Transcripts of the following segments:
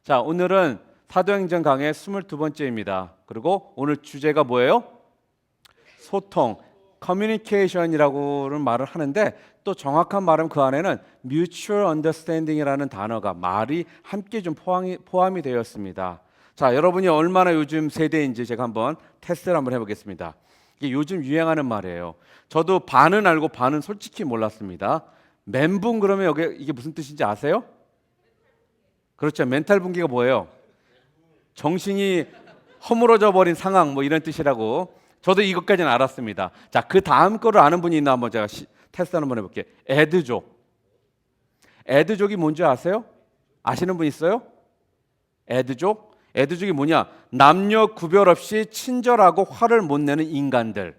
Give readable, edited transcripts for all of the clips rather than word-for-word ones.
자, 오늘은 사도행전 강의 22번째입니다. 그리고 오늘 주제가 뭐예요? 소통, 커뮤니케이션이라고는 말을 하는데 또 정확한 말은 그 안에는 mutual understanding이라는 단어가 말이 함께 좀 포함이 되어 있습니다. 자, 여러분이 얼마나 요즘 세대인지 제가 한번 테스트를 한번 해보겠습니다. 이게 요즘 유행하는 말이에요. 저도 반은 알고 반은 솔직히 몰랐습니다. 멘붕 그러면 여기 이게 무슨 뜻인지 아세요? 그렇죠. 멘탈 붕괴가 뭐예요? 정신이 허물어져 버린 상황 뭐 이런 뜻이라고. 저도 이것까지는 알았습니다. 자, 그 다음 거를 아는 분이 있나 한번 제가 테스트 한번 해볼게요. 애드족. 애드족이 뭔지 아세요? 아시는 분 있어요? 애드족? 애드족이 뭐냐? 남녀 구별 없이 친절하고 화를 못 내는 인간들.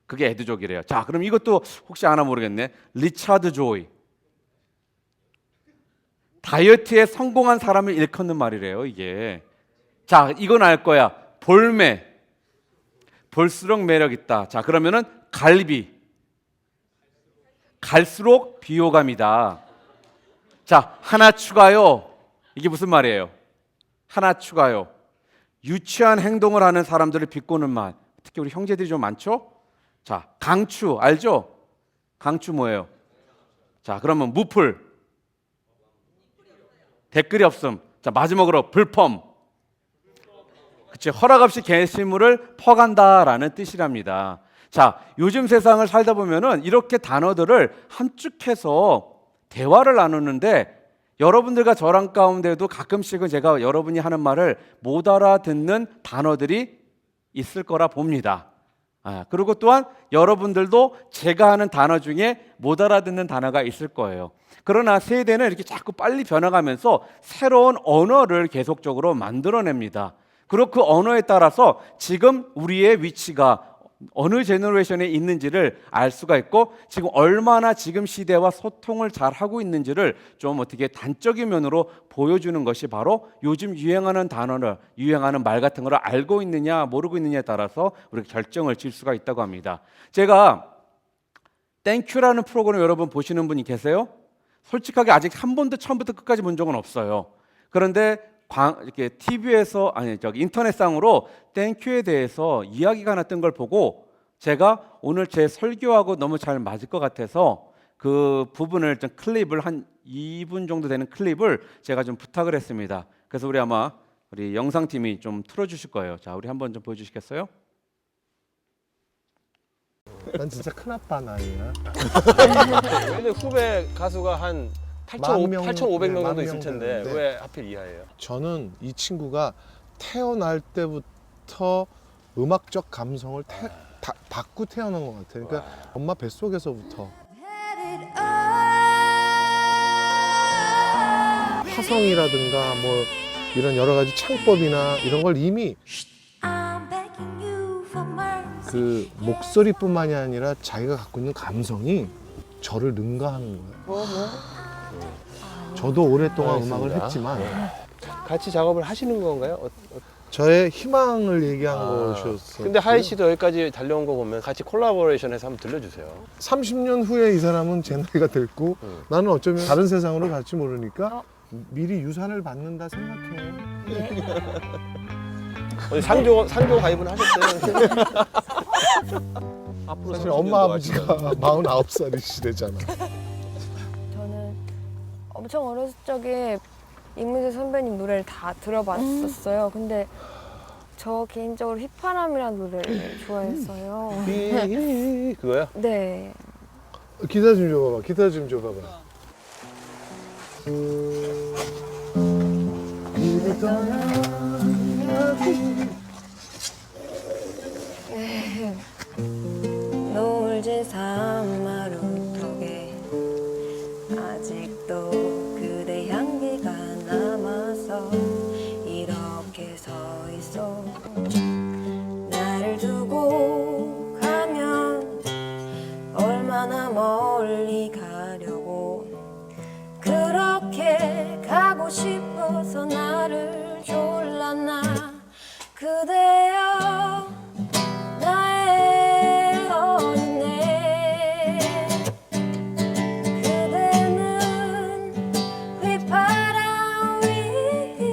그게 애드족이래요. 자, 그럼 이것도 혹시 아나 모르겠네. 리차드 조이. 다이어트에 성공한 사람을 일컫는 말이래요, 이게. 자, 이건 알 거야. 볼매. 볼수록 매력 있다. 자, 그러면은 갈비. 갈수록 비호감이다. 자, 하나 추가요. 이게 무슨 말이에요? 하나 추가요. 유치한 행동을 하는 사람들을 비꼬는 말. 특히 우리 형제들이 좀 많죠? 자, 강추 알죠? 강추 뭐예요? 자, 그러면 무풀. 댓글이 없음. 자, 마지막으로 불펌. 그치, 허락 없이 게시물을 퍼간다라는 뜻이랍니다. 자, 요즘 세상을 살다 보면은 이렇게 단어들을 함축해서 대화를 나누는데 여러분들과 저랑 가운데도 가끔씩은 제가 여러분이 하는 말을 못 알아듣는 단어들이 있을 거라 봅니다. 그리고 또한 여러분들도 제가 하는 단어 중에 못 알아듣는 단어가 있을 거예요. 그러나 세대는 이렇게 자꾸 빨리 변화가면서 새로운 언어를 계속적으로 만들어냅니다. 그리고 그 언어에 따라서 지금 우리의 위치가 어느 제너레이션에 있는지를 알 수가 있고 지금 얼마나 지금 시대와 소통을 잘 하고 있는지를 좀 어떻게 단적인 면으로 보여주는 것이 바로 요즘 유행하는 단어를 유행하는 말 같은 걸 알고 있느냐 모르고 있느냐에 따라서 우리가 결정을 지을 수가 있다고 합니다. 제가 땡큐라는 프로그램 여러분 보시는 분이 계세요? 솔직하게 아직 한 번도 처음부터 끝까지 본 적은 없어요. 그런데 이렇게 TV에서 인터넷상으로 땡큐에 대해서 이야기가 나왔던 걸 보고 제가 오늘 제 설교하고 너무 잘 맞을 것 같아서 그 부분을 좀 클립을 한 2분 정도 되는 클립을 제가 좀 부탁을 했습니다. 그래서 우리 영상팀이 좀 틀어주실 거예요. 자, 우리 한번 좀 보여주시겠어요? 난 진짜 큰아빠 나이야. 근데 후배 가수가 한 8,500명 정도 있을 텐데 되는데. 왜 하필 이하예요? 저는 이 친구가 태어날 때부터 음악적 감성을 받고 태어난 것 같아요. 그러니까 엄마 뱃속에서부터 화성이라든가 뭐 이런 여러 가지 창법이나 이런 걸 이미 그 목소리뿐만이 아니라 자기가 갖고 있는 감성이 저를 능가하는 거예요. 저도 오랫동안 알겠습니다. 음악을 했지만 같이 작업을 하시는 건가요? 저의 희망을 얘기한 것이었어요. 근데 하이 씨도 여기까지 달려온 거 보면 같이 콜라보레이션해서 한번 들려주세요. 30년 후에 이 사람은 제 나이가 됐고 나는 어쩌면 다른 세상으로 갈지 모르니까 미리 유산을 받는다 생각해. 어디 상조 가입은 하셨어요? 앞으로 사실 30년도 엄마 아버지가 하시면. 49살이시대잖아. 저는 엄청 어렸을 적에 이문세 선배님 노래를 다 들어봤었어요. 근데 저 개인적으로 휘파람이라는 노래를 좋아했어요. 그거요? 네. 기타 좀 줘봐봐. 기타 좀 줘봐봐. 노을진 산마루 턱에 아직도 그대 향기가 남아서 이렇게 서 있어. 나를 두고 가면 얼마나 멀리 가려고 그렇게 가고 싶어서 나를 졸랐나. 그대여 나의 언니 그대는 휘파람 위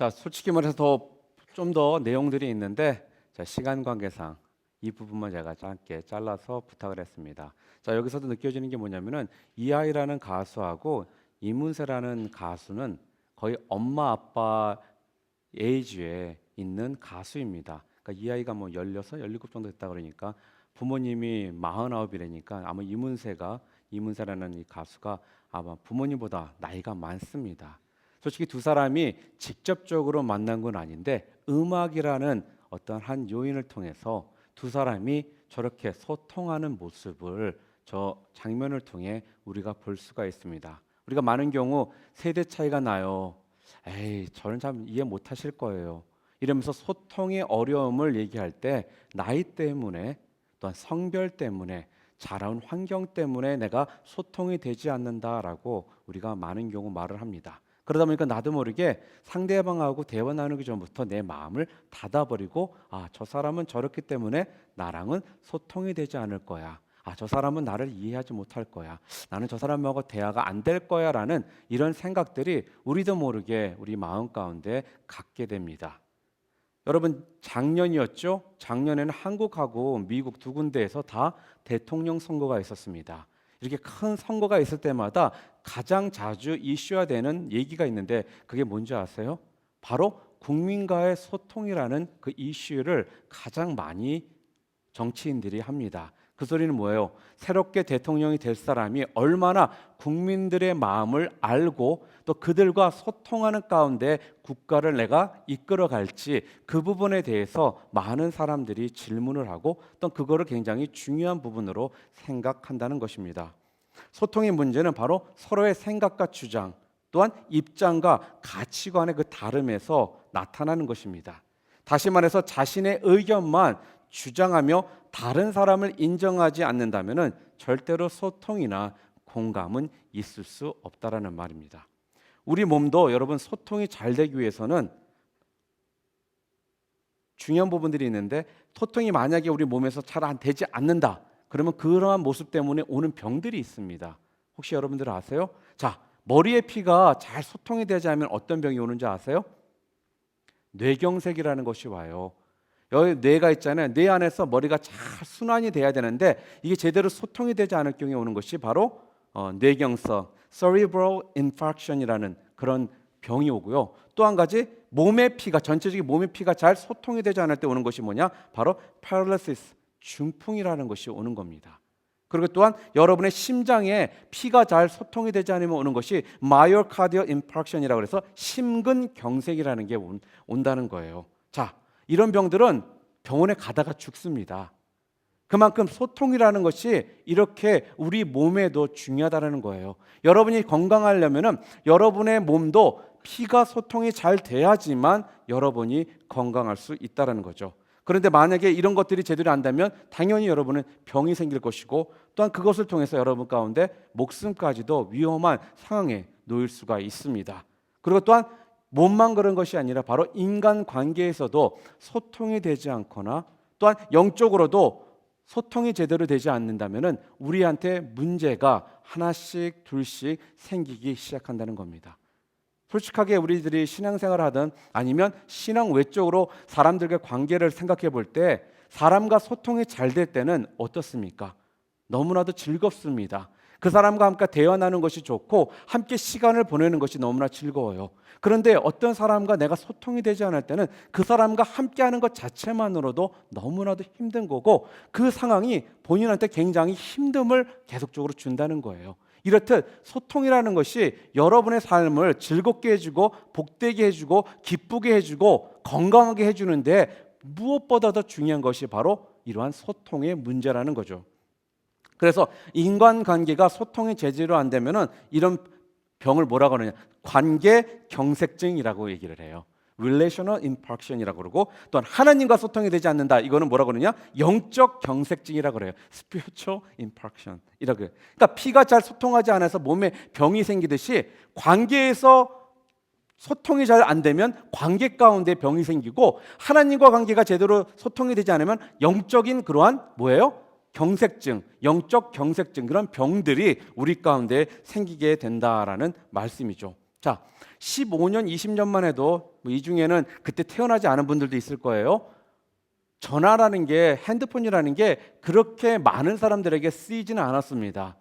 자, 솔직히 말해서 좀 더 내용들이 있는데 자, 시간 관계상 이 부분만 제가 짧게 잘라서 부탁을 했습니다. 자, 여기서도 느껴지는 게 뭐냐면은 이하이라는 가수하고 이문세라는 가수는 거의 엄마 아빠 에이지에 있는 가수입니다. 그러니까 이하이가 뭐 16, 17 정도 됐다 그러니까 부모님이 49이라니까 아마 이문세라는 이 가수가 아마 부모님보다 나이가 많습니다. 솔직히 두 사람이 직접적으로 만난 건 아닌데 음악이라는 어떤 한 요인을 통해서 두 사람이 저렇게 소통하는 모습을 저 장면을 통해 우리가 볼 수가 있습니다. 우리가 많은 경우 세대 차이가 나요. 에이, 저는 참 이해 못 하실 거예요. 이러면서 소통의 어려움을 얘기할 때 나이 때문에 또한 성별 때문에 자라온 환경 때문에 내가 소통이 되지 않는다라고 우리가 많은 경우 말을 합니다. 그러다 보니까 나도 모르게 상대방하고 대화 나누기 전부터 내 마음을 닫아버리고 저 사람은 저렇기 때문에 나랑은 소통이 되지 않을 거야. 저 사람은 나를 이해하지 못할 거야. 나는 저 사람하고 대화가 안 될 거야 라는 이런 생각들이 우리도 모르게 우리 마음 가운데 갖게 됩니다. 여러분 작년이었죠? 작년에는 한국하고 미국 두 군데에서 다 대통령 선거가 있었습니다. 이렇게 큰 선거가 있을 때마다 가장 자주 이슈화되는 얘기가 있는데 그게 뭔지 아세요? 바로 국민과의 소통이라는 그 이슈를 가장 많이 정치인들이 합니다. 그 소리는 뭐예요? 새롭게 대통령이 될 사람이 얼마나 국민들의 마음을 알고 또 그들과 소통하는 가운데 국가를 내가 이끌어 갈지 그 부분에 대해서 많은 사람들이 질문을 하고 또 그거를 굉장히 중요한 부분으로 생각한다는 것입니다. 소통의 문제는 바로 서로의 생각과 주장 또한 입장과 가치관의 그 다름에서 나타나는 것입니다. 다시 말해서 자신의 의견만 주장하며 다른 사람을 인정하지 않는다면은 절대로 소통이나 공감은 있을 수 없다라는 말입니다. 우리 몸도 여러분 소통이 잘 되기 위해서는 중요한 부분들이 있는데 소통이 만약에 우리 몸에서 잘 안 되지 않는다. 그러면 그러한 모습 때문에 오는 병들이 있습니다. 혹시 여러분들 아세요? 자, 머리의 피가 잘 소통이 되지 않으면 어떤 병이 오는지 아세요? 뇌경색이라는 것이 와요. 여기 뇌가 있잖아요. 뇌 안에서 머리가 잘 순환이 돼야 되는데 이게 제대로 소통이 되지 않을 경우에 오는 것이 바로 뇌경색, cerebral infarction이라는 그런 병이 오고요. 또 한 가지 몸의 피가 전체적인 몸의 피가 잘 소통이 되지 않을 때 오는 것이 뭐냐? 바로 paralysis, 중풍이라는 것이 오는 겁니다. 그리고 또한 여러분의 심장에 피가 잘 소통이 되지 않으면 오는 것이 myocardial infarction이라고 해서 심근경색이라는 게 온다는 거예요. 자, 이런 병들은 병원에 가다가 죽습니다. 그만큼 소통이라는 것이 이렇게 우리 몸에도 중요하다는 거예요. 여러분이 건강하려면은 여러분의 몸도 피가 소통이 잘 돼야지만 여러분이 건강할 수 있다는 거죠. 그런데 만약에 이런 것들이 제대로 안 되면 당연히 여러분은 병이 생길 것이고 또한 그것을 통해서 여러분 가운데 목숨까지도 위험한 상황에 놓일 수가 있습니다. 그리고 또한 몸만 그런 것이 아니라 바로 인간 관계에서도 소통이 되지 않거나 또한 영적으로도 소통이 제대로 되지 않는다면은 우리한테 문제가 하나씩 둘씩 생기기 시작한다는 겁니다. 솔직하게 우리들이 신앙생활을 하든 아니면 신앙 외적으로 사람들과 관계를 생각해 볼 때 사람과 소통이 잘 될 때는 어떻습니까? 너무나도 즐겁습니다. 그 사람과 함께 대화 나누는 것이 좋고 함께 시간을 보내는 것이 너무나 즐거워요. 그런데 어떤 사람과 내가 소통이 되지 않을 때는 그 사람과 함께하는 것 자체만으로도 너무나도 힘든 거고 그 상황이 본인한테 굉장히 힘듦을 계속적으로 준다는 거예요. 이렇듯 소통이라는 것이 여러분의 삶을 즐겁게 해주고 복되게 해주고 기쁘게 해주고 건강하게 해주는데 무엇보다 더 중요한 것이 바로 이러한 소통의 문제라는 거죠. 그래서 인간관계가 소통이 제대로 안 되면은 이런 병을 뭐라고 하느냐? 관계 경색증이라고 얘기를 해요. relational infarction이라고 그러고 또한 하나님과 소통이 되지 않는다. 이거는 뭐라고 그러냐? 영적 경색증이라고 그래요. spiritual infarction이라고 해요. 그러니까 피가 잘 소통하지 않아서 몸에 병이 생기듯이 관계에서 소통이 잘 안 되면 관계 가운데 병이 생기고 하나님과 관계가 제대로 소통이 되지 않으면 영적인 그러한 뭐예요? 경색증, 영적 경색증 그런 병들이 우리 가운데 생기게 된다라는 말씀이죠. 자, 15년, 20년만 해도 이 중에는 그때 태어나지 않은 분들도 있을 거예요. 전화라는 게, 핸드폰이라는 게 그렇게 많은 사람들에게 쓰이지는 않았습니다.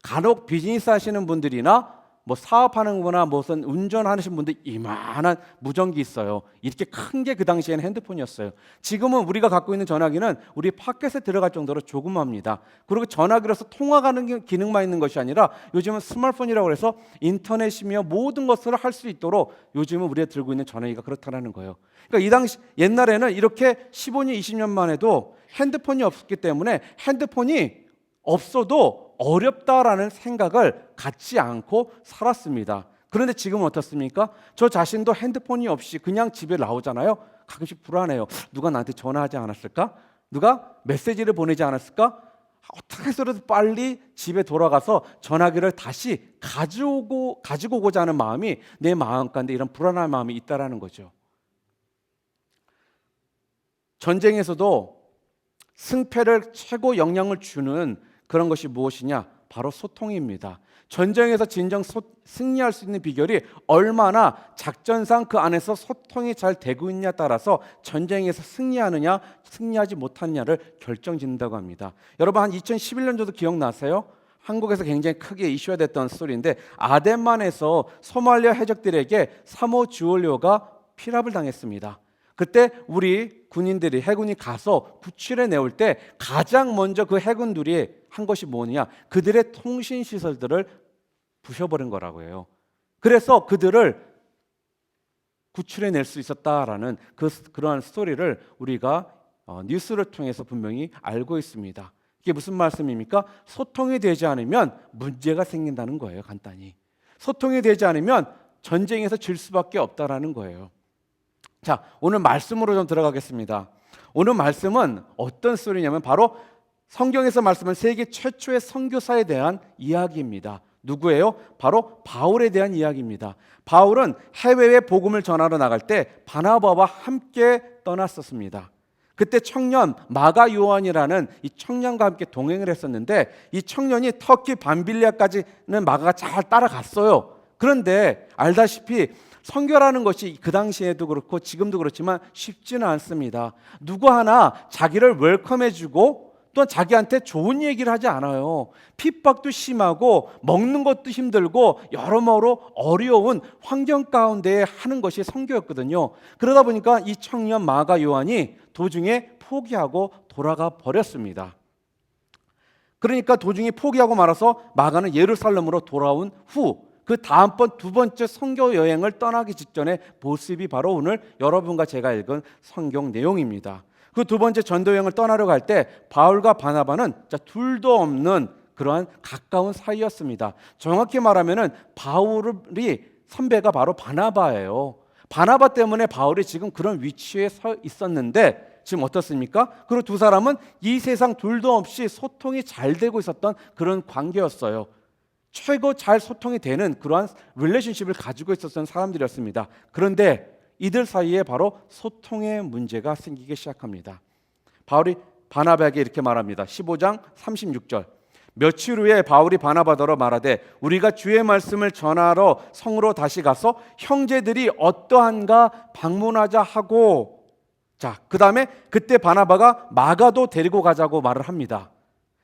간혹 비즈니스 하시는 분들이나 뭐 사업하는 거나 무슨 운전하시는 분들 이만한 무전기 있어요. 이렇게 큰 게 그 당시에는 핸드폰이었어요. 지금은 우리가 갖고 있는 전화기는 우리 파켓에 들어갈 정도로 조그맣니다. 그리고 전화기로서 통화하는 기능만 있는 것이 아니라 요즘은 스마트폰이라고 해서 인터넷이며 모든 것을 할 수 있도록 요즘은 우리가 들고 있는 전화기가 그렇다는 거예요. 그러니까 이 당시 옛날에는 이렇게 15년, 20년만 해도 핸드폰이 없었기 때문에 핸드폰이 없어도 어렵다라는 생각을 갖지 않고 살았습니다. 그런데 지금은 어떻습니까? 저 자신도 핸드폰이 없이 그냥 집에 나오잖아요. 가끔씩 불안해요. 누가 나한테 전화하지 않았을까? 누가 메시지를 보내지 않았을까? 어떻게 해서라도 빨리 집에 돌아가서 전화기를 다시 가지고 오고자 하는 마음이 내 마음 가운데 이런 불안한 마음이 있다라는 거죠. 전쟁에서도 승패를 최고 영향을 주는 그런 것이 무엇이냐? 바로 소통입니다. 전쟁에서 진정 승리할 수 있는 비결이 얼마나 작전상 그 안에서 소통이 잘 되고 있냐에 따라서 전쟁에서 승리하느냐 승리하지 못하느냐를 결정짓는다고 합니다. 여러분 한 2011년도도 기억나세요? 한국에서 굉장히 크게 이슈가 됐던 스토리인데 아덴만에서 소말리아 해적들에게 3호 주얼료가 피랍을 당했습니다. 그때 우리 군인들이 해군이 가서 구출해 내올 때 가장 먼저 그 해군들이 한 것이 뭐냐? 그들의 통신 시설들을 부셔버린 거라고 해요. 그래서 그들을 구출해 낼 수 있었다라는 그러한 스토리를 우리가 뉴스를 통해서 분명히 알고 있습니다. 이게 무슨 말씀입니까? 소통이 되지 않으면 문제가 생긴다는 거예요. 간단히. 소통이 되지 않으면 전쟁에서 질 수밖에 없다라는 거예요. 자, 오늘 말씀으로 좀 들어가겠습니다. 오늘 말씀은 어떤 스토리냐면 바로 성경에서 말씀은 세계 최초의 선교사에 대한 이야기입니다. 누구예요? 바로 바울에 대한 이야기입니다. 바울은 해외에 복음을 전하러 나갈 때 바나바와 함께 떠났었습니다. 그때 청년 마가 요한이라는 이 청년과 함께 동행을 했었는데 이 청년이 터키 밤빌리아까지는 마가가 잘 따라갔어요. 그런데 알다시피 선교라는 것이 그 당시에도 그렇고 지금도 그렇지만 쉽지는 않습니다. 누구 하나 자기를 웰컴해주고 또한 자기한테 좋은 얘기를 하지 않아요. 핍박도 심하고 먹는 것도 힘들고 여러모로 어려운 환경 가운데 하는 것이 선교였거든요. 그러다 보니까 이 청년 마가 요한이 도중에 포기하고 돌아가 버렸습니다. 그러니까 도중에 포기하고 말아서 마가는 예루살렘으로 돌아온 후 그 다음번 두 번째 선교 여행을 떠나기 직전의 모습이 바로 오늘 여러분과 제가 읽은 성경 내용입니다. 그 두 번째 전도 여행을 떠나려 갈 때 바울과 바나바는 둘도 없는 그러한 가까운 사이였습니다. 정확히 말하면은 바울이 선배가 바로 바나바예요. 바나바 때문에 바울이 지금 그런 위치에 서 있었는데 지금 어떻습니까? 그리고 두 사람은 이 세상 둘도 없이 소통이 잘 되고 있었던 그런 관계였어요. 최고 잘 소통이 되는 그러한 릴레이션십을 가지고 있었던 사람들이었습니다. 그런데 이들 사이에 바로 소통의 문제가 생기기 시작합니다. 바울이 바나바에게 이렇게 말합니다. 15장 36절. 며칠 후에 바울이 바나바더러 말하되 우리가 주의 말씀을 전하러 성으로 다시 가서 형제들이 어떠한가 방문하자 하고 자, 그 다음에 그때 바나바가 마가도 데리고 가자고 말을 합니다.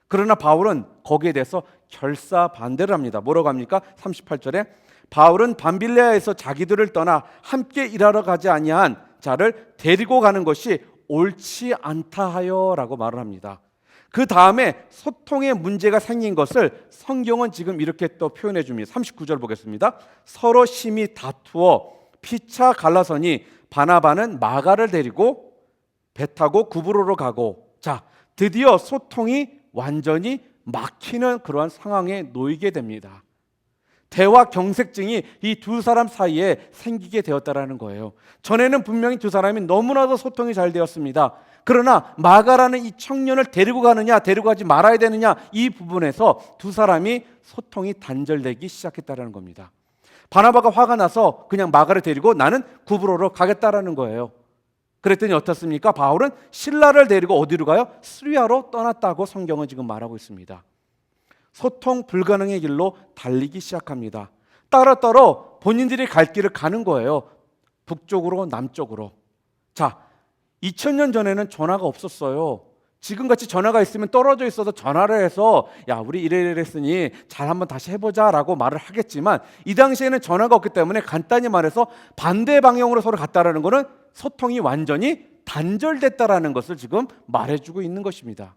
그러나 바울은 거기에 대해서 결사 반대를 합니다. 뭐라고 합니까? 38절에 바울은 밤빌레아에서 자기들을 떠나 함께 일하러 가지 아니한 자를 데리고 가는 것이 옳지 않다 하여라고 말을 합니다. 그 다음에 소통의 문제가 생긴 것을 성경은 지금 이렇게 또 표현해 줍니다. 39절 보겠습니다. 서로 심히 다투어 피차 갈라서니 바나바는 마가를 데리고 배 타고 구브로로 가고 자, 드디어 소통이 완전히 막히는 그러한 상황에 놓이게 됩니다. 대화 경색증이 이 두 사람 사이에 생기게 되었다라는 거예요. 전에는 분명히 두 사람이 너무나도 소통이 잘 되었습니다. 그러나 마가라는 이 청년을 데리고 가느냐 데리고 가지 말아야 되느냐 이 부분에서 두 사람이 소통이 단절되기 시작했다라는 겁니다. 바나바가 화가 나서 그냥 마가를 데리고 나는 구브로로 가겠다라는 거예요. 그랬더니 어떻습니까? 바울은 실라를 데리고 어디로 가요? 스리아로 떠났다고 성경은 지금 말하고 있습니다. 소통 불가능의 길로 달리기 시작합니다. 따로따로 본인들이 갈 길을 가는 거예요. 북쪽으로 남쪽으로. 자, 2000년 전에는 전화가 없었어요. 지금같이 전화가 있으면 떨어져 있어도 전화를 해서 야 우리 이래 했으니 잘 한번 다시 해보자 라고 말을 하겠지만, 이 당시에는 전화가 없기 때문에 간단히 말해서 반대 방향으로 서로 갔다라는 것은 소통이 완전히 단절됐다라는 것을 지금 말해주고 있는 것입니다.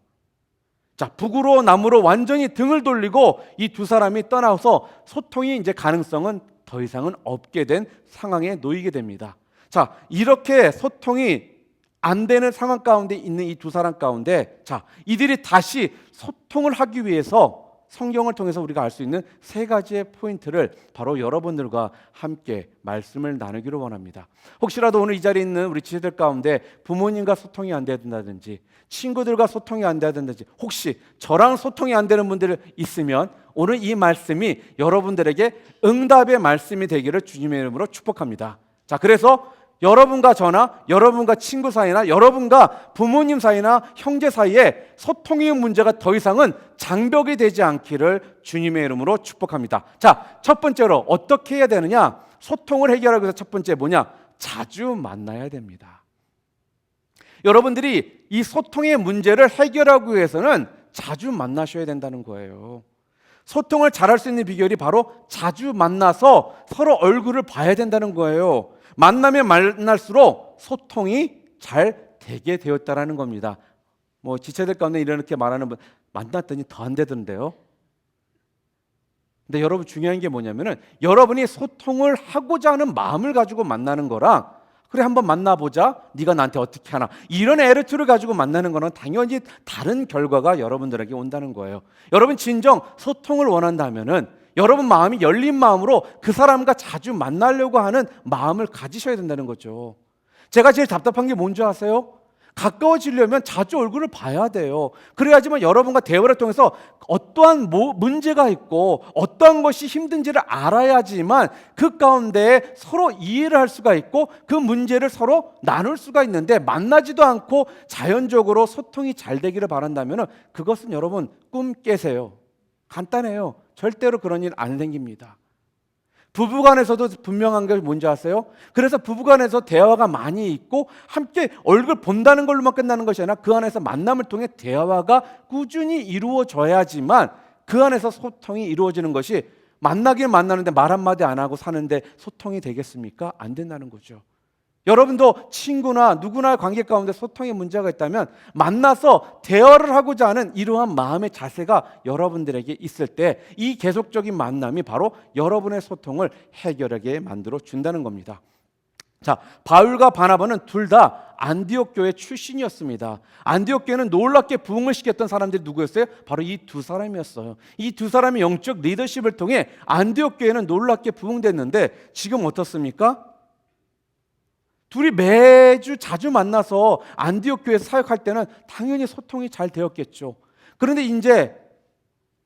자, 북으로 남으로 완전히 등을 돌리고 이 두 사람이 떠나서 소통이 이제 가능성은 더 이상은 없게 된 상황에 놓이게 됩니다. 자, 이렇게 소통이 안 되는 상황 가운데 있는 이 두 사람 가운데, 자, 이들이 다시 소통을 하기 위해서 성경을 통해서 우리가 알 수 있는 세 가지의 포인트를 바로 여러분들과 함께 말씀을 나누기를 원합니다. 혹시라도 오늘 이 자리에 있는 우리 지체들 가운데 부모님과 소통이 안 된다든지 친구들과 소통이 안 된다든지 혹시 저랑 소통이 안 되는 분들 있으면 오늘 이 말씀이 여러분들에게 응답의 말씀이 되기를 주님의 이름으로 축복합니다. 자, 그래서 여러분과 저나 여러분과 친구 사이나 여러분과 부모님 사이나 형제 사이에 소통의 문제가 더 이상은 장벽이 되지 않기를 주님의 이름으로 축복합니다. 자, 첫 번째로 어떻게 해야 되느냐? 소통을 해결하기 위해서 첫 번째 뭐냐? 자주 만나야 됩니다. 여러분들이 이 소통의 문제를 해결하기 위해서는 자주 만나셔야 된다는 거예요. 소통을 잘할 수 있는 비결이 바로 자주 만나서 서로 얼굴을 봐야 된다는 거예요. 만나면 만날수록 소통이 잘 되게 되었다라는 겁니다. 뭐 지체들 가운데 이렇게 말하는 분 만났더니 더 안 되던데요. 근데 여러분 중요한 게 뭐냐면은 여러분이 소통을 하고자 하는 마음을 가지고 만나는 거랑 그래 한번 만나보자 네가 나한테 어떻게 하나 이런 애르투를 가지고 만나는 거는 당연히 다른 결과가 여러분들에게 온다는 거예요. 여러분 진정 소통을 원한다면은 여러분 마음이 열린 마음으로 그 사람과 자주 만나려고 하는 마음을 가지셔야 된다는 거죠. 제가 제일 답답한 게 뭔지 아세요? 가까워지려면 자주 얼굴을 봐야 돼요. 그래야지만 여러분과 대화를 통해서 어떠한 문제가 있고 어떠한 것이 힘든지를 알아야지만 그 가운데 서로 이해를 할 수가 있고 그 문제를 서로 나눌 수가 있는데, 만나지도 않고 자연적으로 소통이 잘 되기를 바란다면 그것은 여러분 꿈 깨세요. 간단해요. 절대로 그런 일 안 생깁니다. 부부간에서도 분명한 게 뭔지 아세요? 그래서 부부간에서 대화가 많이 있고 함께 얼굴 본다는 걸로만 끝나는 것이 아니라 그 안에서 만남을 통해 대화가 꾸준히 이루어져야지만 그 안에서 소통이 이루어지는 것이, 만나긴 만나는데 말 한마디 안 하고 사는데 소통이 되겠습니까? 안 된다는 거죠. 여러분도 친구나 누구나 관계 가운데 소통에 문제가 있다면 만나서 대화를 하고자 하는 이러한 마음의 자세가 여러분들에게 있을 때 이 계속적인 만남이 바로 여러분의 소통을 해결하게 만들어 준다는 겁니다. 자, 바울과 바나바는 둘 다 안디옥 교회 출신이었습니다. 안디옥 교회는 놀랍게 부흥을 시켰던 사람들이 누구였어요? 바로 이 두 사람이었어요. 이 두 사람의 영적 리더십을 통해 안디옥 교회는 놀랍게 부흥됐는데 지금 어떻습니까? 둘이 매주 자주 만나서 안디옥 교회에서 사역할 때는 당연히 소통이 잘 되었겠죠. 그런데 이제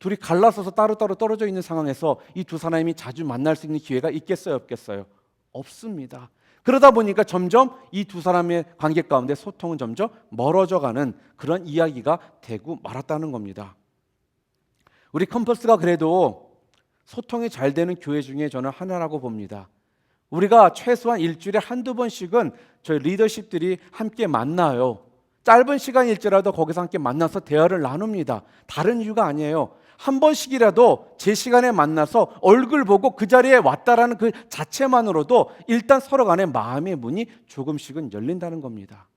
둘이 갈라서서 따로따로 떨어져 있는 상황에서 이 두 사람이 자주 만날 수 있는 기회가 있겠어요, 없겠어요? 없습니다. 그러다 보니까 점점 이 두 사람의 관계 가운데 소통은 점점 멀어져가는 그런 이야기가 되고 말았다는 겁니다. 우리 캠퍼스가 그래도 소통이 잘 되는 교회 중에 저는 하나라고 봅니다. 우리가 최소한 일주일에 한두 번씩은 저희 리더십들이 함께 만나요. 짧은 시간일지라도 거기서 함께 만나서 대화를 나눕니다. 다른 이유가 아니에요. 한 번씩이라도 제 시간에 만나서 얼굴 보고 그 자리에 왔다라는 그 자체만으로도 일단 서로 간의 마음의 문이 조금씩은 열린다는 겁니다.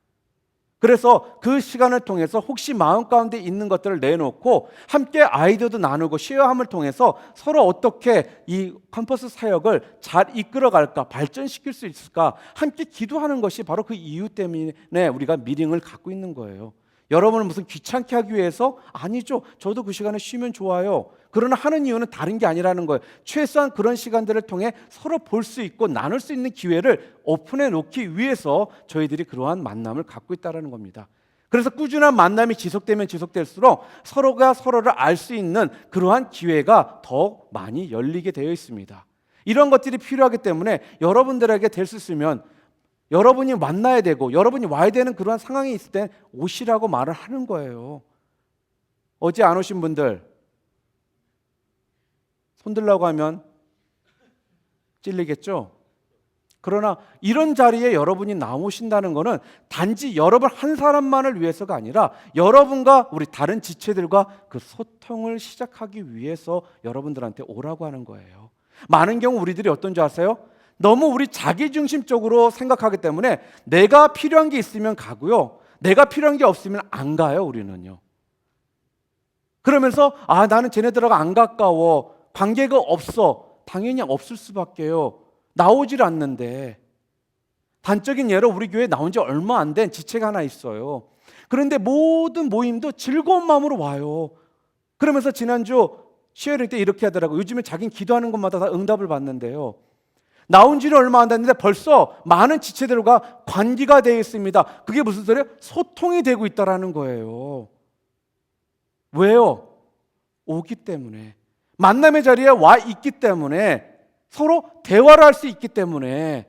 그래서 그 시간을 통해서 혹시 마음 가운데 있는 것들을 내놓고 함께 아이디어도 나누고 쉐어함을 통해서 서로 어떻게 이 캠퍼스 사역을 잘 이끌어갈까, 발전시킬 수 있을까 함께 기도하는 것이 바로 그 이유 때문에 우리가 미팅을 갖고 있는 거예요. 여러분을 무슨 귀찮게 하기 위해서? 아니죠. 저도 그 시간에 쉬면 좋아요. 그러나 하는 이유는 다른 게 아니라는 거예요. 최소한 그런 시간들을 통해 서로 볼 수 있고 나눌 수 있는 기회를 오픈해 놓기 위해서 저희들이 그러한 만남을 갖고 있다는 겁니다. 그래서 꾸준한 만남이 지속되면 지속될수록 서로가 서로를 알 수 있는 그러한 기회가 더 많이 열리게 되어 있습니다. 이런 것들이 필요하기 때문에 여러분들에게 될 수 있으면 여러분이 만나야 되고 여러분이 와야 되는 그러한 상황이 있을 때 오시라고 말을 하는 거예요. 어제 안 오신 분들 손들라고 하면 찔리겠죠? 그러나 이런 자리에 여러분이 나오신다는 것은 단지 여러분 한 사람만을 위해서가 아니라 여러분과 우리 다른 지체들과 그 소통을 시작하기 위해서 여러분들한테 오라고 하는 거예요. 많은 경우 우리들이 어떤 줄 아세요? 너무 우리 자기중심적으로 생각하기 때문에 내가 필요한 게 있으면 가고요. 내가 필요한 게 없으면 안 가요, 우리는요. 그러면서 나는 쟤네들하고 안 가까워. 관계가 없어. 당연히 없을 수밖에요. 나오질 않는데. 단적인 예로 우리 교회에 나온 지 얼마 안 된 지체가 하나 있어요. 그런데 모든 모임도 즐거운 마음으로 와요. 그러면서 지난주 시어링 때 이렇게 하더라고요. 요즘에 자기는 기도하는 것마다 다 응답을 받는데요. 나온 지는 얼마 안 됐는데 벌써 많은 지체들과 관계가 되어 있습니다. 그게 무슨 소리예요? 소통이 되고 있다라는 거예요. 왜요? 오기 때문에. 만남의 자리에 와 있기 때문에, 서로 대화를 할 수 있기 때문에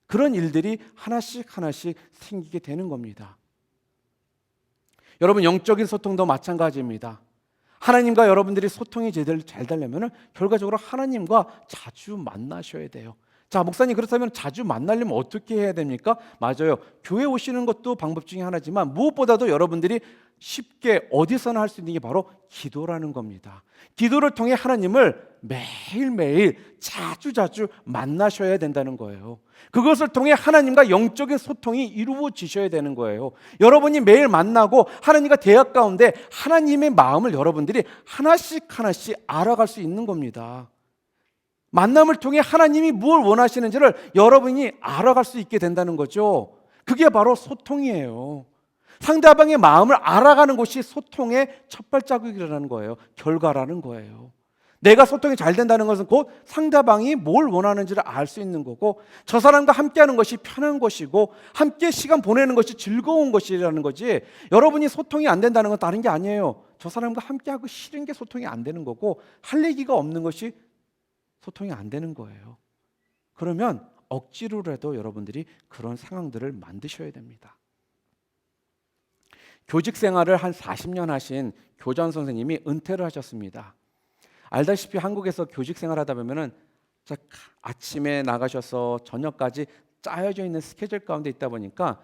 그런 일들이 하나씩 생기게 되는 겁니다. 여러분, 영적인 소통도 마찬가지입니다. 하나님과 여러분들이 소통이 제대로 잘 되려면 결과적으로 하나님과 자주 만나셔야 돼요. 자, 목사님, 그렇다면 자주 만나려면 어떻게 해야 됩니까? 맞아요. 교회 오시는 것도 방법 중에 하나지만 무엇보다도 여러분들이 쉽게 어디서나 할 수 있는 게 바로 기도라는 겁니다. 기도를 통해 하나님을 매일매일 자주 만나셔야 된다는 거예요. 그것을 통해 하나님과 영적인 소통이 이루어지셔야 되는 거예요. 여러분이 매일 만나고 하나님과 대화 가운데 하나님의 마음을 여러분들이 하나씩 알아갈 수 있는 겁니다. 만남을 통해 하나님이 무엇을 원하시는지를 여러분이 알아갈 수 있게 된다는 거죠. 그게 바로 소통이에요. 상대방의 마음을 알아가는 것이 소통의 첫 발자국이라는 거예요. 결과라는 거예요. 내가 소통이 잘 된다는 것은 곧 상대방이 뭘 원하는지를 알 수 있는 거고, 저 사람과 함께하는 것이 편한 것이고 함께 시간 보내는 것이 즐거운 것이라는 거지, 여러분이 소통이 안 된다는 건 다른 게 아니에요. 저 사람과 함께하고 싫은 게 소통이 안 되는 거고, 할 얘기가 없는 것이 소통이 안 되는 거예요. 그러면 억지로라도 여러분들이 그런 상황들을 만드셔야 됩니다. 교직 생활을 한 40년 하신 교장 선생님이 은퇴를 하셨습니다. 알다시피 한국에서 교직 생활하다 보면은 아침에 나가셔서 저녁까지 짜여져 있는 스케줄 가운데 있다 보니까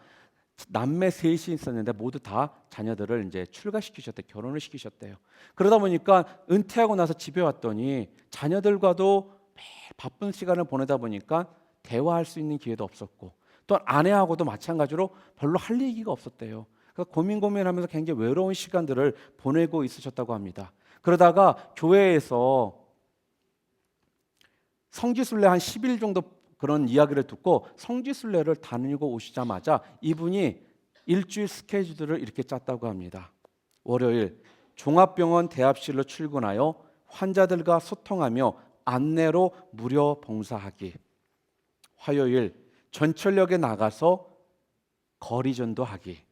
남매 셋이 있었는데 모두 다 자녀들을 이제 출가시키셨대요. 결혼을 시키셨대요. 그러다 보니까 은퇴하고 나서 집에 왔더니 자녀들과도 매일 바쁜 시간을 보내다 보니까 대화할 수 있는 기회도 없었고, 또 아내하고도 마찬가지로 별로 할 얘기가 없었대요. 그래서 고민하면서 굉장히 외로운 시간들을 보내고 있으셨다고 합니다. 그러다가 교회에서 성지순례 한 10일 정도 그런 이야기를 듣고 성지순례를 다니고 오시자마자 이분이 일주일 스케줄을 이렇게 짰다고 합니다. 월요일 종합병원 대합실로 출근하여 환자들과 소통하며 안내로 무료 봉사하기. 화요일 전철역에 나가서 거리 전도하기.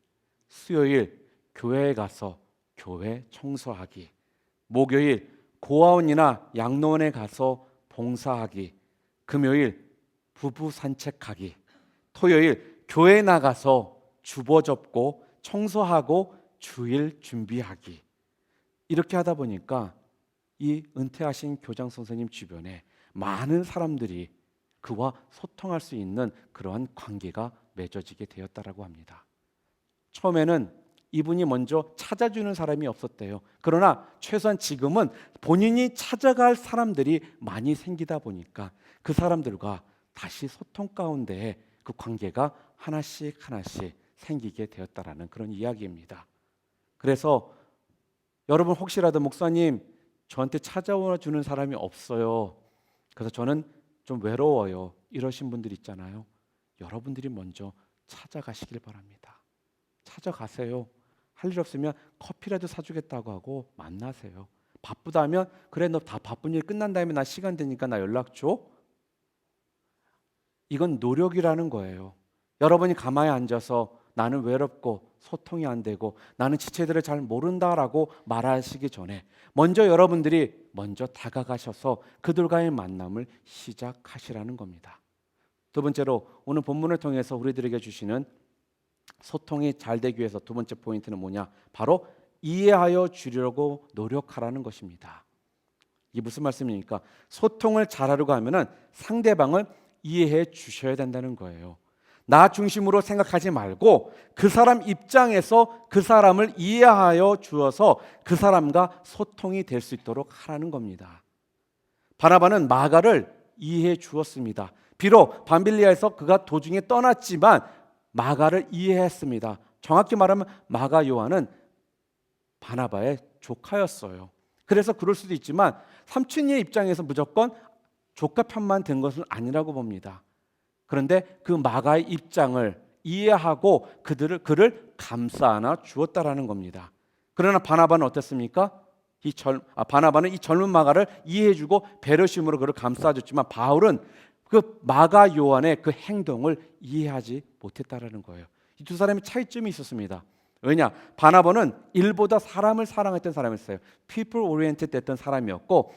수요일 교회에 가서 교회 청소하기. 목요일 고아원이나 양로원에 가서 봉사하기. 금요일 부부 산책하기. 토요일 교회 나가서 주보 접고 청소하고 주일 준비하기. 이렇게 하다 보니까 이 은퇴하신 교장 선생님 주변에 많은 사람들이 그와 소통할 수 있는 그러한 관계가 맺어지게 되었다라고 합니다. 처음에는 이분이 먼저 찾아주는 사람이 없었대요. 그러나 최소한 지금은 본인이 찾아갈 사람들이 많이 생기다 보니까 그 사람들과 다시 소통 가운데 그 관계가 하나씩 생기게 되었다라는 그런 이야기입니다. 그래서 여러분, 혹시라도 목사님 저한테 찾아와 주는 사람이 없어요, 그래서 저는 좀 외로워요, 이러신 분들 있잖아요. 여러분들이 먼저 찾아가시길 바랍니다. 찾아가세요. 할 일 없으면 커피라도 사주겠다고 하고 만나세요. 바쁘다면 그래, 너 다 바쁜 일 끝난 다음에 나 시간 되니까 나 연락 줘. 이건 노력이라는 거예요. 여러분이 가만히 앉아서 나는 외롭고 소통이 안 되고 나는 지체들을 잘 모른다라고 말하시기 전에 먼저 여러분들이 먼저 다가가셔서 그들과의 만남을 시작하시라는 겁니다. 두 번째로 오늘 본문을 통해서 우리들에게 주시는 소통이 잘 되기 위해서 두 번째 포인트는 뭐냐? 바로 이해하여 주려고 노력하라는 것입니다. 이게 무슨 말씀입니까? 소통을 잘하려고 하면은 상대방을 이해해 주셔야 된다는 거예요. 나 중심으로 생각하지 말고 그 사람 입장에서 그 사람을 이해하여 주어서 그 사람과 소통이 될 수 있도록 하라는 겁니다. 바나바는 마가를 이해해 주었습니다. 비록 밤빌리아에서 그가 도중에 떠났지만 마가를 이해했습니다. 정확히 말하면 마가 요한은 바나바의 조카였어요. 그래서 그럴 수도 있지만 삼촌의 입장에서 무조건 조카 편만 든 것은 아니라고 봅니다. 그런데 그 마가의 입장을 이해하고 그를 감싸 안아 주었다라는 겁니다. 그러나 바나바는 어땠습니까? 바나바는 이 젊은 마가를 이해해주고 배려심으로 그를 감싸줬지만 바울은 그 마가 요한의 그 행동을 이해하지 못했다라는 거예요. 이 두 사람의 차이점이 있었습니다. 왜냐? 바나바는 일보다 사람을 사랑했던 사람이었어요. people oriented 됐던 사람이었고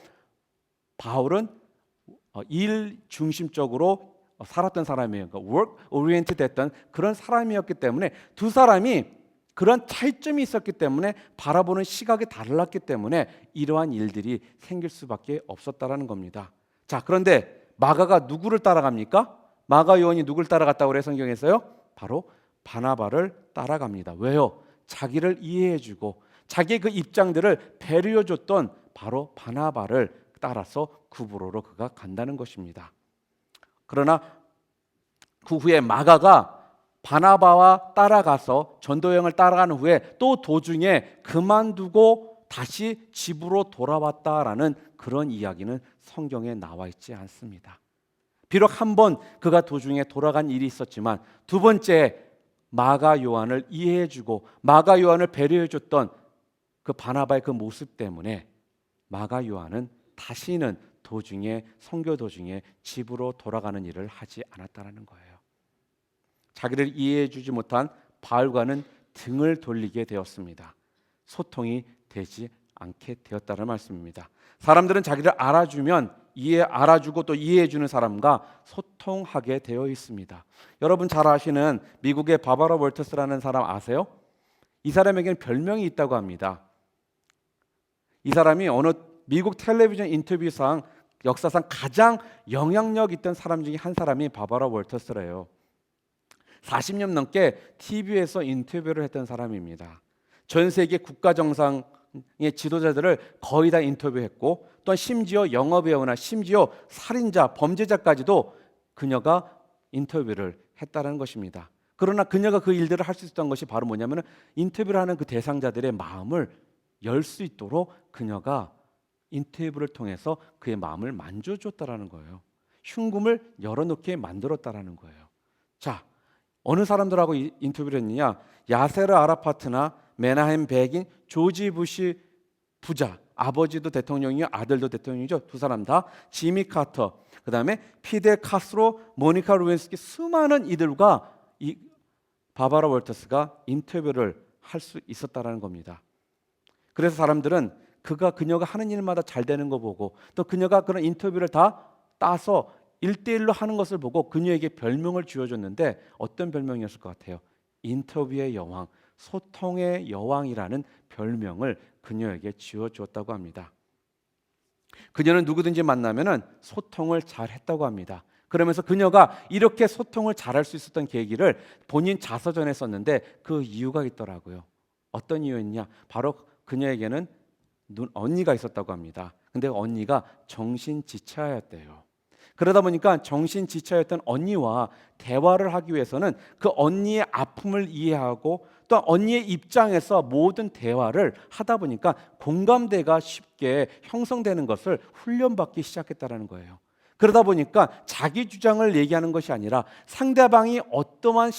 바울은 일 중심적으로 살았던 사람이에요. 그러니까 work oriented 됐던 그런 사람이었기 때문에 두 사람이 그런 차이점이 있었기 때문에 바라보는 시각이 달랐기 때문에 이러한 일들이 생길 수밖에 없었다라는 겁니다. 자, 그런데 마가가 누구를 따라갑니까? 마가 요한이 누구를 따라갔다고 그래요? 성경에서요? 바로 바나바를 따라갑니다. 왜요? 자기를 이해해주고 자기의 그 입장들을 배려해줬던 바로 바나바를 따라서 구브로로 그가 간다는 것입니다. 그러나 그 후에 마가가 바나바와 따라가서 전도여행을 따라가는 후에 또 도중에 그만두고 다시 집으로 돌아왔다라는 그런 이야기는 성경에 나와 있지 않습니다. 비록 한 번 그가 도중에 돌아간 일이 있었지만 두 번째 마가 요한을 이해해주고 마가 요한을 배려해줬던 그 바나바의 그 모습 때문에 마가 요한은 다시는 도중에 선교 도중에 집으로 돌아가는 일을 하지 않았다라는 거예요. 자기를 이해해주지 못한 바울과는 등을 돌리게 되었습니다. 소통이 되지 않게 되었다는 말씀입니다. 사람들은 자기를 알아주고 또 이해해주는 사람과 소통하게 되어 있습니다. 여러분 잘 아시는 미국의 바바라 월터스라는 사람 아세요? 이 사람에게는 별명이 있다고 합니다. 이 사람이 어느 미국 텔레비전 인터뷰상 역사상 가장 영향력 있던 사람 중에 한 사람이 바바라 월터스래요. 40년 넘게 TV에서 인터뷰를 했던 사람입니다. 전 세계 국가 정상의 지도자들을 거의 다 인터뷰했고 또 심지어 영화배우나 심지어 살인자, 범죄자까지도 그녀가 인터뷰를 했다는 것입니다. 그러나 그녀가 그 일들을 할 수 있었던 것이 바로 뭐냐면 인터뷰를 하는 그 대상자들의 마음을 열 수 있도록 그녀가 인터뷰를 통해서 그의 마음을 만져줬다라는 거예요. 흉금을 열어놓게 만들었다라는 거예요. 자, 어느 사람들하고 인터뷰를 했느냐? 야세르 아라파트나 메나헴 백인, 조지 부시 부자, 아버지도 대통령이요 아들도 대통령이죠. 두 사람 다 지미 카터, 그 다음에 피델 카스트로, 모니카 루인스키 수많은 이들과 이 바바라 월터스가 인터뷰를 할 수 있었다라는 겁니다. 그래서 사람들은 그녀가 하는 일마다 잘 되는 거 보고 또 그녀가 그런 인터뷰를 다 따서 1대1로 하는 것을 보고 그녀에게 별명을 지어줬는데 어떤 별명이었을 것 같아요? 인터뷰의 여왕, 소통의 여왕이라는 별명을 그녀에게 지어주었다고 합니다. 그녀는 누구든지 만나면은 소통을 잘 했다고 합니다. 그러면서 그녀가 이렇게 소통을 잘할 수 있었던 계기를 본인 자서전에 썼는데 그 이유가 있더라고요. 어떤 이유였냐? 바로 그녀에게는 언니가 있었다고 합니다. 근데 언니가 정신지체였대요. 그러다 보니까 정신지체였던 언니와 대화를 하기 위해서는 그 언니의 아픔을 이해하고 또 언니의 입장에서 모든 대화를 하다 보니까 공감대가 쉽게 형성되는 것을 훈련받기 시작했다는 거예요. 그러다 보니까 자기 주장을 얘기하는 것이 아니라 상대방이 어떠한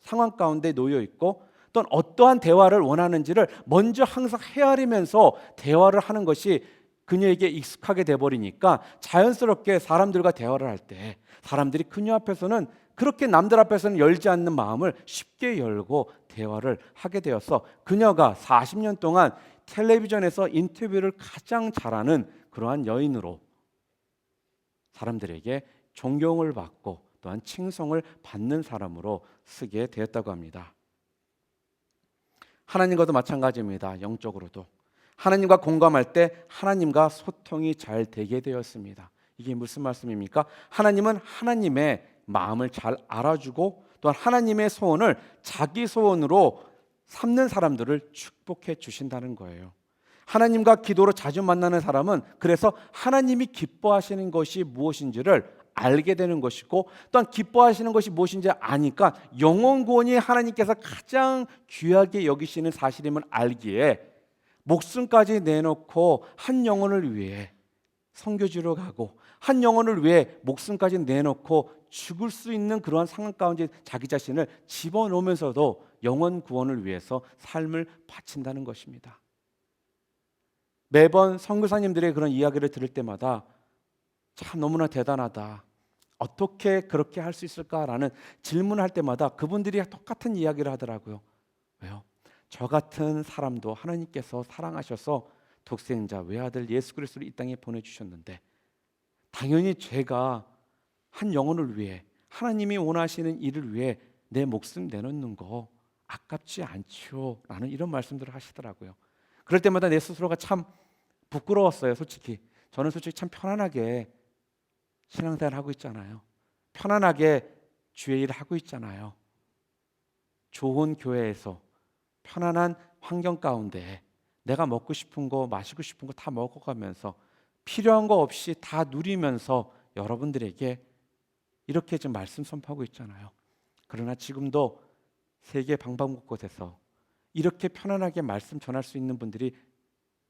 상황 가운데 놓여 있고 또 어떠한 대화를 원하는지를 먼저 항상 헤아리면서 대화를 하는 것이 그녀에게 익숙하게 돼버리니까 자연스럽게 사람들과 대화를 할 때 사람들이 그녀 앞에서는 그렇게 남들 앞에서는 열지 않는 마음을 쉽게 열고 대화를 하게 되어서 그녀가 40년 동안 텔레비전에서 인터뷰를 가장 잘하는 그러한 여인으로 사람들에게 존경을 받고 또한 칭송을 받는 사람으로 쓰게 되었다고 합니다. 하나님과도 마찬가지입니다. 영적으로도 하나님과 공감할 때 하나님과 소통이 잘 되게 되었습니다. 이게 무슨 말씀입니까? 하나님은 하나님의 마음을 잘 알아주고 또한 하나님의 소원을 자기 소원으로 삼는 사람들을 축복해 주신다는 거예요. 하나님과 기도로 자주 만나는 사람은 그래서 하나님이 기뻐하시는 것이 무엇인지를 알게 되는 것이고, 또한 기뻐하시는 것이 무엇인지 아니까 영혼 구원이 하나님께서 가장 귀하게 여기시는 사실임을 알기에 목숨까지 내놓고 한 영혼을 위해 선교지로 가고 한 영혼을 위해 목숨까지 내놓고 죽을 수 있는 그러한 상황 가운데 자기 자신을 집어넣으면서도 영혼 구원을 위해서 삶을 바친다는 것입니다. 매번 선교사님들의 그런 이야기를 들을 때마다 참 너무나 대단하다, 어떻게 그렇게 할 수 있을까라는 질문을 할 때마다 그분들이 똑같은 이야기를 하더라고요. 왜요? 저 같은 사람도 하나님께서 사랑하셔서 독생자 외아들 예수 그리스도를 이 땅에 보내주셨는데 당연히 제가 한 영혼을 위해 하나님이 원하시는 일을 위해 내 목숨 내놓는 거 아깝지 않죠? 라는 이런 말씀들을 하시더라고요. 그럴 때마다 내 스스로가 참 부끄러웠어요. 솔직히 저는 솔직히 참 편안하게 신앙생활 하고 있잖아요. 편안하게 주의 일을 하고 있잖아요. 좋은 교회에서 편안한 환경 가운데 내가 먹고 싶은 거 마시고 싶은 거 다 먹어가면서 필요한 거 없이 다 누리면서 여러분들에게 이렇게 좀 말씀 선포하고 있잖아요. 그러나 지금도 세계 방방곳곳에서 이렇게 편안하게 말씀 전할 수 있는 분들이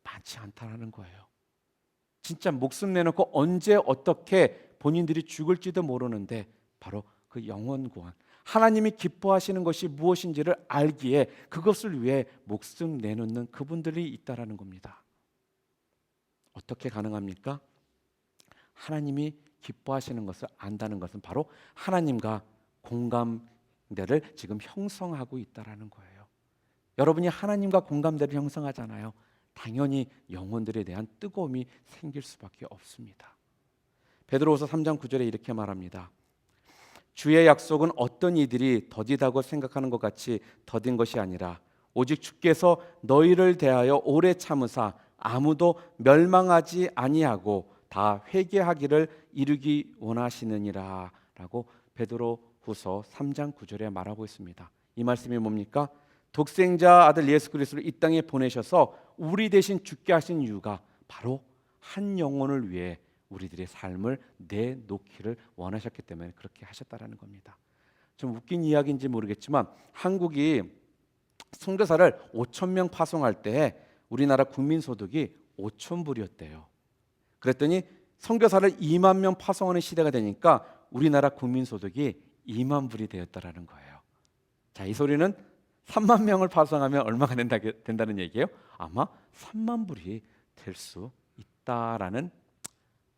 많지 않다는 거예요. 진짜 목숨 내놓고 언제 어떻게 본인들이 죽을지도 모르는데 바로 그 영혼 구원, 하나님이 기뻐하시는 것이 무엇인지를 알기에 그것을 위해 목숨 내놓는 그분들이 있다라는 겁니다. 어떻게 가능합니까? 하나님이 기뻐하시는 것을 안다는 것은 바로 하나님과 공감대를 지금 형성하고 있다라는 거예요. 여러분이 하나님과 공감대를 형성하잖아요. 당연히 영혼들에 대한 뜨거움이 생길 수밖에 없습니다. 베드로후서 3장 9절에 이렇게 말합니다. 주의 약속은 어떤 이들이 더디다고 생각하는 것 같이 더딘 것이 아니라 오직 주께서 너희를 대하여 오래 참으사 아무도 멸망하지 아니하고 다 회개하기를 이루기 원하시느니라 라고 베드로후서 3장 9절에 말하고 있습니다. 이 말씀이 뭡니까? 독생자 아들 예수 그리스도를 이 땅에 보내셔서 우리 대신 죽게 하신 이유가 바로 한 영혼을 위해 우리들의 삶을 내놓기를 원하셨기 때문에 그렇게 하셨다라는 겁니다. 좀 웃긴 이야기인지 모르겠지만 한국이 선교사를 5,000명 파송할 때 우리나라 국민소득이 5,000불이었대요. 그랬더니 선교사를 2만 명 파송하는 시대가 되니까 우리나라 국민소득이 2만 불이 되었다라는 거예요. 자, 이 소리는 3만 명을 파송하면 얼마가 된다는 얘기예요? 아마 3만 불이 될 수 있다라는,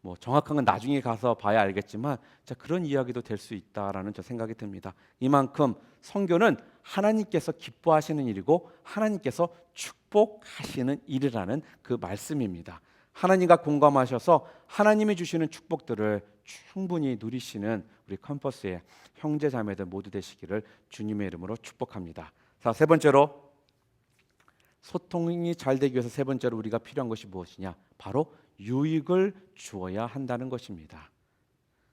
뭐 정확한 건 나중에 가서 봐야 알겠지만 자, 그런 이야기도 될 수 있다라는 저 생각이 듭니다. 이만큼 선교는 하나님께서 기뻐하시는 일이고 하나님께서 축복하시는 일이라는 그 말씀입니다. 하나님과 공감하셔서 하나님이 주시는 축복들을 충분히 누리시는 우리 캠퍼스의 형제 자매들 모두 되시기를 주님의 이름으로 축복합니다. 자, 세 번째로 소통이 잘 되기 위해서 세 번째로 우리가 필요한 것이 무엇이냐? 바로 유익을 주어야 한다는 것입니다.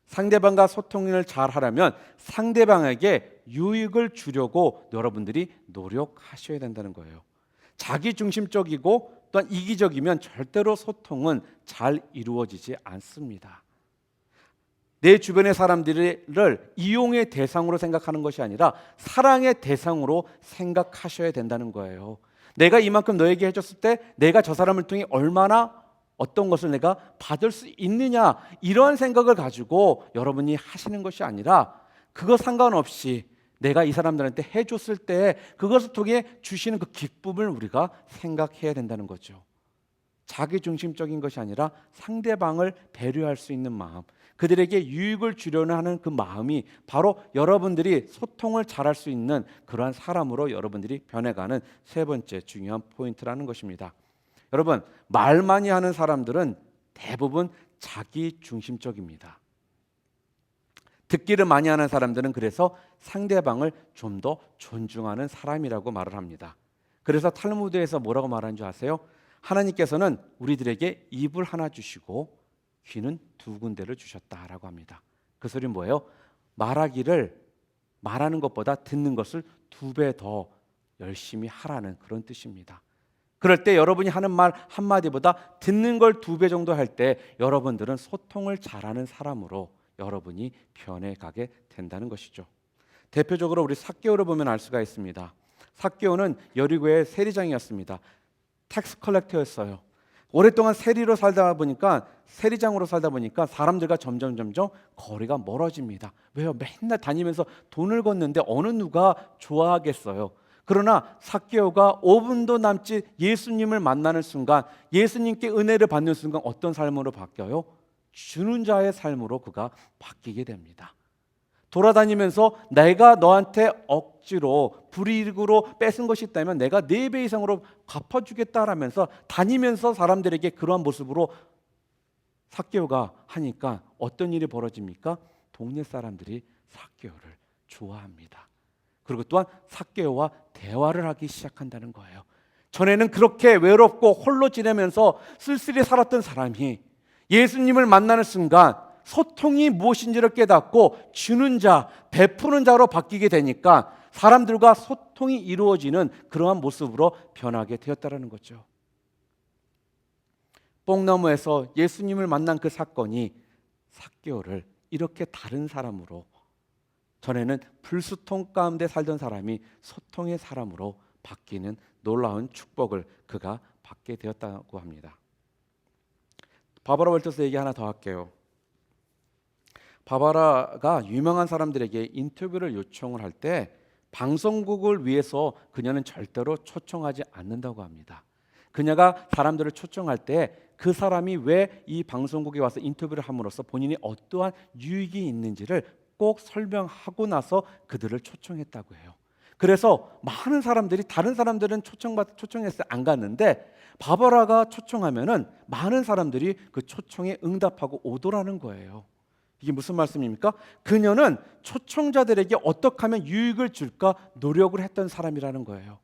상대방과 소통을 잘 하려면 상대방에게 유익을 주려고 여러분들이 노력하셔야 된다는 거예요. 자기중심적이고 또한 이기적이면 절대로 소통은 잘 이루어지지 않습니다. 내 주변의 사람들을 이용의 대상으로 생각하는 것이 아니라 사랑의 대상으로 생각하셔야 된다는 거예요. 내가 이만큼 너에게 해줬을 때 내가 저 사람을 통해 얼마나 어떤 것을 내가 받을 수 있느냐, 이런 생각을 가지고 여러분이 하시는 것이 아니라 그거 상관없이 내가 이 사람들한테 해줬을 때 그것을 통해 주시는 그 기쁨을 우리가 생각해야 된다는 거죠. 자기중심적인 것이 아니라 상대방을 배려할 수 있는 마음, 그들에게 유익을 주려는 하는 그 마음이 바로 여러분들이 소통을 잘할 수 있는 그러한 사람으로 여러분들이 변해가는 세 번째 중요한 포인트라는 것입니다. 여러분, 말 많이 하는 사람들은 대부분 자기중심적입니다. 듣기를 많이 하는 사람들은 그래서 상대방을 좀 더 존중하는 사람이라고 말을 합니다. 그래서 탈무드에서 뭐라고 말하는 줄 아세요? 하나님께서는 우리들에게 입을 하나 주시고 귀는 두 군데를 주셨다라고 합니다. 그 소리는 뭐예요? 말하는 것보다 듣는 것을 2배 더 열심히 하라는 그런 뜻입니다. 그럴 때 여러분이 하는 말 한마디보다 듣는 걸 2배 정도 할 때 여러분들은 소통을 잘하는 사람으로 여러분이 변해가게 된다는 것이죠. 대표적으로 우리 삭개오를 보면 알 수가 있습니다. 삭개오는 여리고의 세리장이었습니다. 텍스 컬렉터였어요. 오랫동안 세리장으로 살다 보니까 사람들과 점점 거리가 멀어집니다. 왜요? 맨날 다니면서 돈을 걷는데 어느 누가 좋아하겠어요. 그러나 삭개오가 5분도 남지 예수님을 만나는 순간, 예수님께 은혜를 받는 순간 어떤 삶으로 바뀌어요? 주는 자의 삶으로 그가 바뀌게 됩니다. 돌아다니면서 내가 너한테 억지로 불이익으로 뺏은 것이 있다면 내가 4배 이상으로 갚아주겠다라면서 다니면서 사람들에게 그러한 모습으로 삭개오가 하니까 어떤 일이 벌어집니까? 동네 사람들이 삭개오를 좋아합니다. 그리고 또한 삭개오와 대화를 하기 시작한다는 거예요. 전에는 그렇게 외롭고 홀로 지내면서 쓸쓸히 살았던 사람이 예수님을 만나는 순간 소통이 무엇인지를 깨닫고 주는 자, 베푸는 자로 바뀌게 되니까 사람들과 소통이 이루어지는 그러한 모습으로 변하게 되었다는 거죠. 뽕나무에서 예수님을 만난 그 사건이 삭개오를 이렇게 다른 사람으로, 전에는 불소통 가운데 살던 사람이 소통의 사람으로 바뀌는 놀라운 축복을 그가 받게 되었다고 합니다. 바바라 월터스 얘기 하나 더 할게요. 바바라가 유명한 사람들에게 인터뷰를 요청을 할 때 방송국을 위해서 그녀는 절대로 초청하지 않는다고 합니다. 그녀가 사람들을 초청할 때 그 사람이 왜 이 방송국에 와서 인터뷰를 함으로써 본인이 어떠한 유익이 있는지를 꼭 설명하고 나서 그들을 초청했다고 해요. 그래서 많은 사람들이, 다른 사람들은 초청했을 때 안 갔는데 바바라가 초청하면은 많은 사람들이 그 초청에 응답하고 오더라는 거예요. 이게 무슨 말씀입니까? 그녀는 초청자들에게 어떻게 하면 유익을 줄까 노력을 했던 사람이라는 거예요.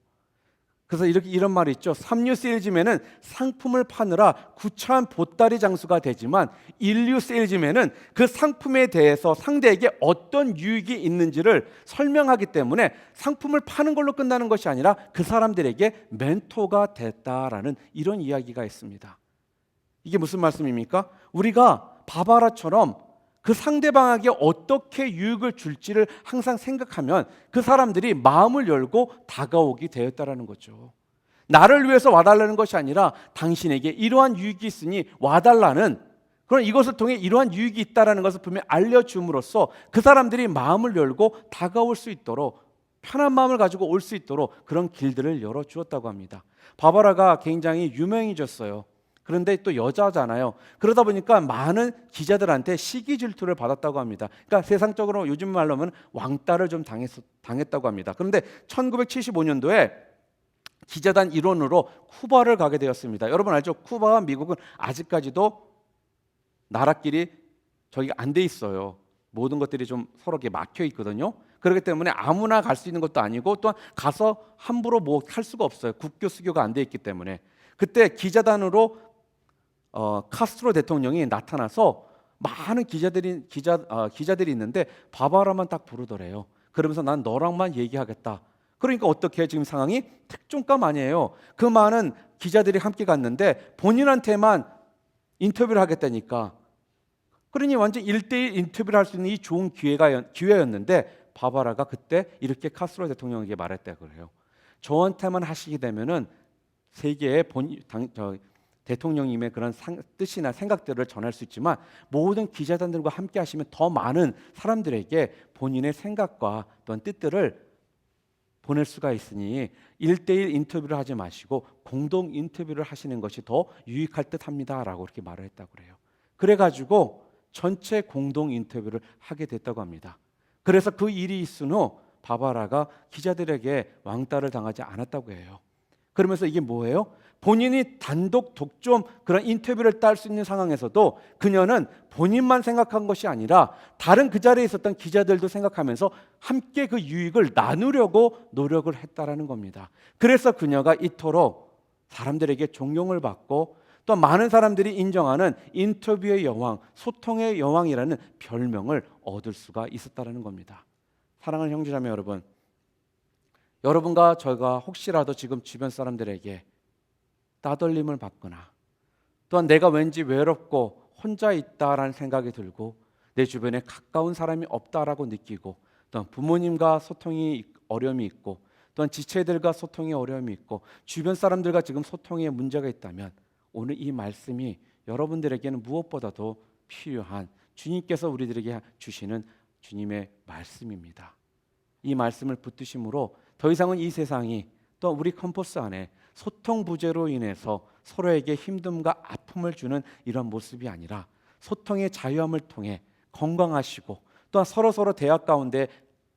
그래서 이런 말이 있죠. 삼류 세일즈맨은 상품을 파느라 구차한 보따리 장수가 되지만 인류 세일즈맨은 그 상품에 대해서 상대에게 어떤 유익이 있는지를 설명하기 때문에 상품을 파는 걸로 끝나는 것이 아니라 그 사람들에게 멘토가 됐다라는 이런 이야기가 있습니다. 이게 무슨 말씀입니까? 우리가 바바라처럼 그 상대방에게 어떻게 유익을 줄지를 항상 생각하면 그 사람들이 마음을 열고 다가오게 되었다라는 거죠. 나를 위해서 와달라는 것이 아니라 당신에게 이러한 유익이 있으니 와달라는, 그런 이것을 통해 이러한 유익이 있다라는 것을 분명히 알려줌으로써 그 사람들이 마음을 열고 다가올 수 있도록, 편한 마음을 가지고 올 수 있도록 그런 길들을 열어주었다고 합니다. 바바라가 굉장히 유명해졌어요. 그런데 또 여자잖아요. 그러다 보니까 많은 기자들한테 시기 질투를 받았다고 합니다. 그러니까 세상적으로 요즘 말로 하면 왕따를 좀 당했다고 합니다. 그런데 1975년도에 기자단 일원으로 쿠바를 가게 되었습니다. 여러분 알죠? 쿠바와 미국은 아직까지도 나라끼리 저기가 안 돼 있어요. 모든 것들이 좀 서로 막혀 있거든요. 그렇기 때문에 아무나 갈 수 있는 것도 아니고 또한 가서 함부로 뭐 할 수가 없어요. 국교 수교가 안 돼 있기 때문에. 그때 기자단으로 카스트로 대통령이 나타나서 많은 기자들이 있는데 바바라만 딱 부르더래요. 그러면서 난 너랑만 얘기하겠다. 그러니까 어떻게 지금 상황이 특종감 아니에요. 그 많은 기자들이 함께 갔는데 본인한테만 인터뷰를 하겠다니까. 그러니 완전 1대1 인터뷰를 할 수 있는 이 좋은 기회였는데 바바라가 그때 이렇게 카스트로 대통령에게 말했다 그래요. 저한테만 하시게 되면은 세계의 대통령님의 그런 뜻이나 생각들을 전할 수 있지만 모든 기자단들과 함께 하시면 더 많은 사람들에게 본인의 생각과 또한 뜻들을 보낼 수가 있으니 1대1 인터뷰를 하지 마시고 공동 인터뷰를 하시는 것이 더 유익할 듯합니다 라고 이렇게 말을 했다고 그래요. 그래가지고 전체 공동 인터뷰를 하게 됐다고 합니다. 그래서 그 일이 있은 후 바바라가 기자들에게 왕따를 당하지 않았다고 해요. 그러면서 이게 뭐예요? 본인이 단독 독점 그런 인터뷰를 딸 수 있는 상황에서도 그녀는 본인만 생각한 것이 아니라 다른 그 자리에 있었던 기자들도 생각하면서 함께 그 유익을 나누려고 노력을 했다라는 겁니다. 그래서 그녀가 이토록 사람들에게 존경을 받고 또 많은 사람들이 인정하는 인터뷰의 여왕, 소통의 여왕이라는 별명을 얻을 수가 있었다는 겁니다. 사랑하는 형제자매 여러분, 여러분과 저희가 혹시라도 지금 주변 사람들에게 따돌림을 받거나 또한 내가 왠지 외롭고 혼자 있다라는 생각이 들고 내 주변에 가까운 사람이 없다라고 느끼고 또한 부모님과 소통이 어려움이 있고 또한 지체들과 소통에 어려움이 있고 주변 사람들과 지금 소통에 문제가 있다면 오늘 이 말씀이 여러분들에게는 무엇보다도 필요한 주님께서 우리들에게 주시는 주님의 말씀입니다. 이 말씀을 붙드심으로 더 이상은 이 세상이 또 우리 캠퍼스 안에 소통 부재로 인해서 서로에게 힘듦과 아픔을 주는 이런 모습이 아니라 소통의 자유함을 통해 건강하시고 또한 서로 대화 가운데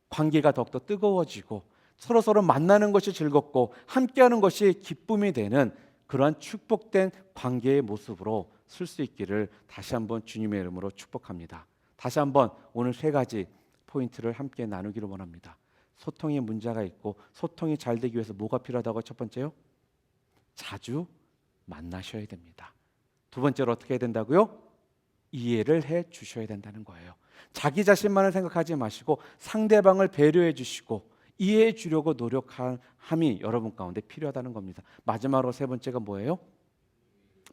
관계가 더욱더 뜨거워지고 서로 만나는 것이 즐겁고 함께하는 것이 기쁨이 되는 그러한 축복된 관계의 모습으로 쓸 수 있기를 다시 한번 주님의 이름으로 축복합니다. 다시 한번 오늘 세 가지 포인트를 함께 나누기를 원합니다. 소통에 문제가 있고 소통이 잘 되기 위해서 뭐가 필요하다고? 첫 번째요, 자주 만나셔야 됩니다. 두 번째로 어떻게 해야 된다고요? 이해를 해 주셔야 된다는 거예요. 자기 자신만을 생각하지 마시고 상대방을 배려해 주시고 이해해 주려고 노력함이 여러분 가운데 필요하다는 겁니다. 마지막으로 세 번째가 뭐예요?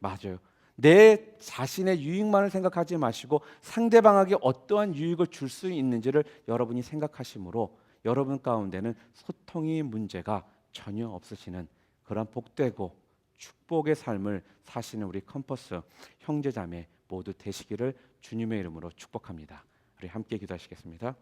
맞아요. 내 자신의 유익만을 생각하지 마시고 상대방에게 어떠한 유익을 줄 수 있는지를 여러분이 생각하시므로 여러분 가운데는 소통의 문제가 전혀 없으시는 그런 복되고 축복의 삶을 사시는 우리 캠퍼스 형제자매 모두 되시기를 주님의 이름으로 축복합니다. 우리 함께 기도하시겠습니다.